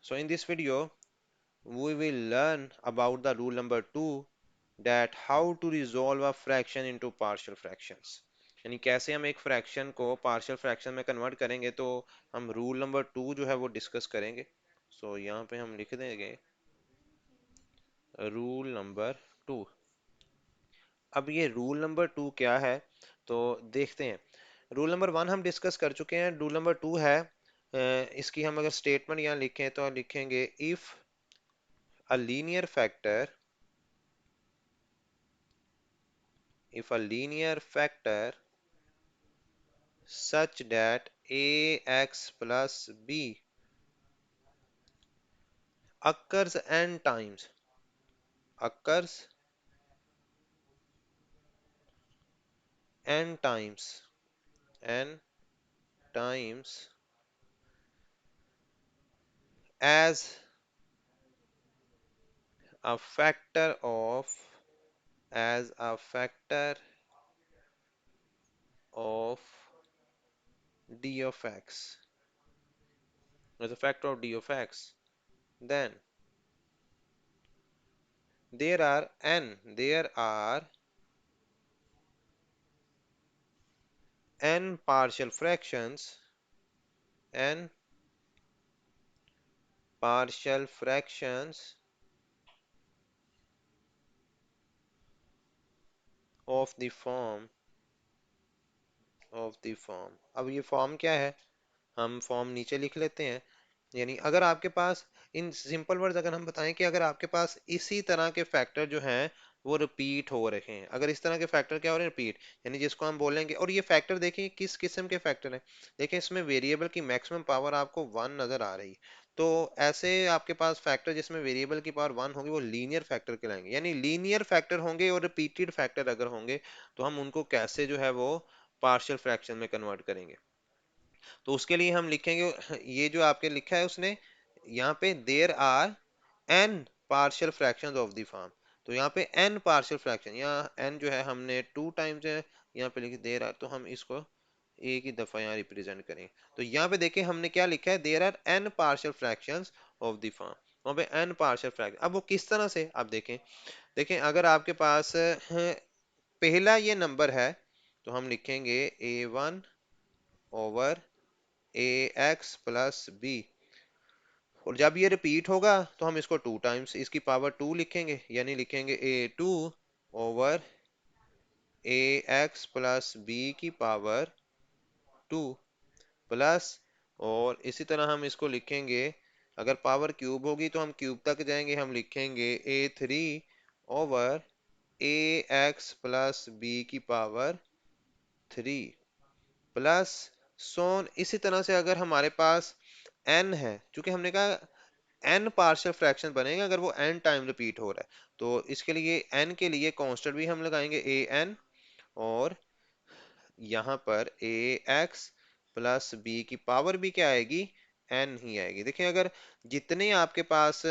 So in this video, we will learn about the rule number 2, that how to resolve a fraction into partial fractions. यानी कैसे हम एक fraction को partial fraction में convert करेंगे, तो हम रूल नंबर 2 जो है वो डिस्कस करेंगे. सो यहाँ पे हम लिख देंगे रूल नंबर 2. अब ये रूल नंबर 2 क्या है, तो देखते हैं. रूल नंबर 1 हम डिस्कस कर चुके हैं. रूल नंबर 2 है, इसकी हम अगर स्टेटमेंट यहाँ लिखें तो लिखेंगे if a linear factor if a linear factor such that ax plus b occurs occurs n times n times as a factor of as a factor of d of x as a factor of d of x, then there are n partial fractions n partial fractions of the form अब ये form क्या है, हम form नीचे लिख लेते हैं. यानी अगर आपके पास, इन सिंपल वर्ड्स अगर हम बताएं कि अगर आपके पास इसी तरह के फैक्टर जो हैं वो रिपीट हो रहे हैं, अगर इस तरह के फैक्टर क्या हो रहे हैं, रिपीट, यानी जिसको हम बोलेंगे. और ये फैक्टर देखें किस किस्म के फैक्टर हैं. देखें इसमें वेरिएबल की मैक्सिमम पावर आपको 1 नजर आ रही. तो ऐसे आपके पास फैक्टर जिसमें वेरिएबल की पावर 1 होगी वो लीनियर फैक्टर कहलाएंगे. यानी लीनियर फैक्टर होंगे और रिपीटेड फैक्टर अगर होंगे तो हम उनको कैसे जो है वो पार्शियल फ्रैक्शन में कन्वर्ट करेंगे. तो उसके लिए हम लिखेंगे, ये जो आपके लिखा है उसने यहाँ पे, there are n partial fractions of the form. तो यहाँ पे एन पार्शियल फ्रैक्शन, यहाँ एन जो है हमने 2 टाइम्स है यहाँ पे लिखे देयर आर, तो हम इसको एक ही दफा यहाँ रिप्रेजेंट करें. तो यहाँ पे देखें हमने क्या लिखा है, there are n partial fractions of the form. वहाँ पे एन पार्शियल फ्रैक्शन, अब वो किस तरह से आप देखें. देखें अगर आपके पास पहला ये नंबर है तो हम लिखेंगे a1 over ax plus B. और जब ये रिपीट होगा तो हम इसको 2 टाइम्स इसकी पावर 2 लिखेंगे, यानी लिखेंगे a2 over ax plus B की पावर 2 प्लस. और इसी तरह हम इसको लिखेंगे, अगर पावर क्यूब होगी तो हम क्यूब तक जाएंगे, हम लिखेंगे a3 over ax plus B की पावर 3 प्लस सोन. इसी तरह से अगर हमारे पास n है, क्योंकि हमने कहा n पार्शियल फ्रैक्शन बनेगा अगर वो n टाइम रिपीट हो रहा है, तो इसके लिए n के लिए कांस्टेंट भी हम लगाएंगे an. और यहाँ पर ax प्लस b की पावर भी क्या आएगी, n ही आएगी. देखिए अगर जितने आपके पास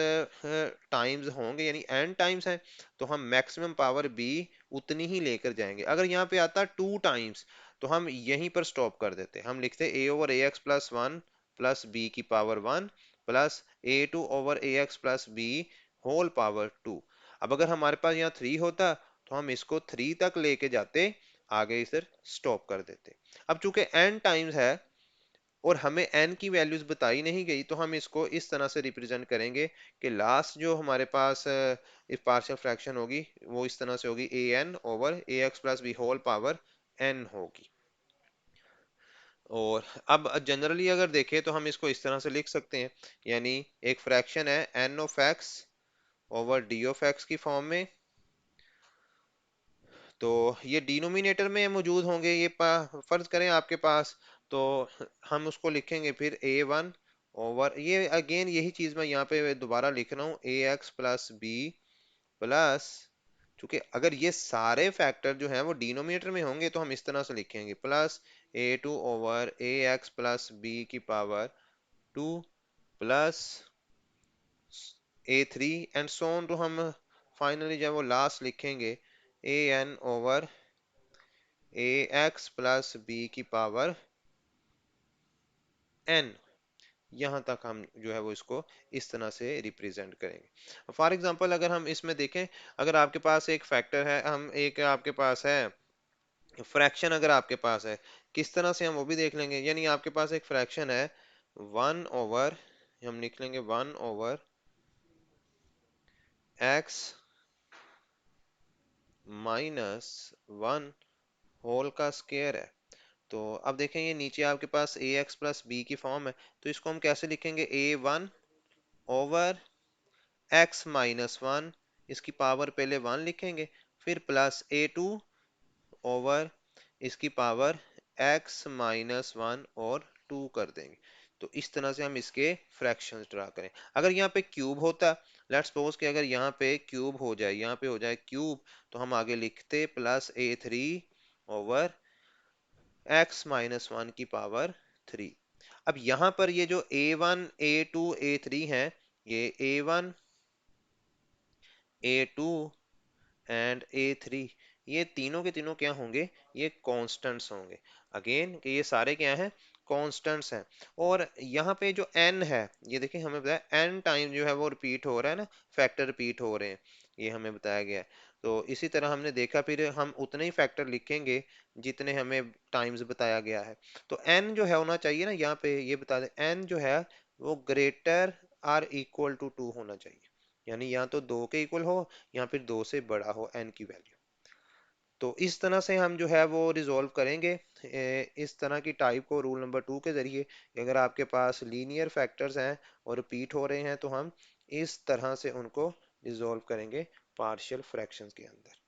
टाइम्स होंगे यानी n टाइम्स हैं तो हम मैक्सिमम पावर b उतनी ही लेकर जाएंगे. अगर यहाँ पे आता 2 टाइम्स तो हम यहीं पर स्टॉप कर देते, हम लिखते a over ax plus 1 plus b की power 1 plus a2 over ax plus b whole power 2. अब अगर हमारे पास यहाँ 3 होता तो हम इसको 3 तक लेके जाते, आगे इधर स्टॉप कर देते. अब चूंकि n टाइम्स है और हमें n की वैल्यूज बताई नहीं गई तो हम इसको इस तरह से रिप्रेजेंट करेंगे कि लास्ट जो हमारे पास इस पार्शियल फ्रैक्शन होगी वो इस तरह से होगी an over ax plus b whole power n होगी. और अब जनरली अगर देखें तो हम इसको इस तरह से लिख सकते हैं, यानी एक फ्रैक्शन है n of x over d of x की फॉर्म में. तो ये डिनोमिनेटर में मौजूद होंगे, ये फर्ज करें आपके पास, तो हम उसको लिखेंगे फिर a1 ओवर, ये अगेन यही चीज मैं यहाँ पे दोबारा लिख रहा हूँ, ax प्लस बी प्लस. चूंकि अगर ये सारे फैक्टर जो हैं वो डिनोमिनेटर में होंगे तो हम इस तरह से लिखेंगे plus a2 over ax plus B की power 2 plus a3 and so on. तो हम फाइनली जब वो लास्ट लिखेंगे an over ax plus B की पावर n. यहाँ तक हम जो है वो इसको इस तरह से रिप्रेजेंट करेंगे। फॉर एग्जांपल अगर हम इसमें देखें, अगर आपके पास एक फैक्टर है, हम एक आपके पास है फ्रैक्शन, अगर आपके पास है, किस तरह से हम वो भी देख लेंगे। यानी आपके पास एक फ्रैक्शन है 1/, हम लिख लेंगे 1/x - 1 होल का स्क्वायर है। तो अब देखें ये नीचे आपके पास ax + b की फॉर्म है, तो इसको हम कैसे लिखेंगे, a1/x - 1, इसकी पावर पहले 1 लिखेंगे, फिर प्लस a2/, इसकी पावर x - 1 और 2 कर देंगे। तो इस तरह से हम इसके फ्रैक्शंस ड्रा करें। अगर यहाँ पे क्यूब होता, लेट्स सपोज कि अगर यहाँ पे क्यूब हो जाए, यहाँ पे हो जाए क्यूब, तो हम आगे लिखते +a3/x - 1 की पावर 3। अब यहाँ पर ये जो a1 a2 a3 हैं, ये a1 a2 एंड A3, ये तीनों के तीनों क्या होंगे, ये कांस्टेंट्स होंगे। अगेन कि ये सारे क्या हैं, कांस्टेंट्स हैं। और यहाँ पे जो n है, ये देखिए हमें बताया n टाइम जो है वो रिपीट हो रहा है ना, फैक्टर रिपीट हो रहे हैं, ये हमें बताया गया है। तो इसी तरह हमने देखा, फिर हम उतने ही फैक्टर लिखेंगे जितने हमें टाइम्स बताया गया है। तो n जो है होना चाहिए ना, यहाँ पे ये बता दें, n जो है वो ग्रेटर आर इक्वल टू 2 होना चाहिए। यानी या तो 2 के इक्वल हो या फिर 2 से बड़ा हो n की वैल्यू। तो इस तरह से हम जो है वो रिजॉल्व करेंगे इस तरह की टाइप को रूल नंबर 2 के जरिए। अगर आपके पास लीनियर फैक्टर्स हैं और रिपीट हो रहे हैं, तो हम इस तरह से उनको रिजॉल्व करेंगे पार्शियल फ्रैक्शंस के अंदर।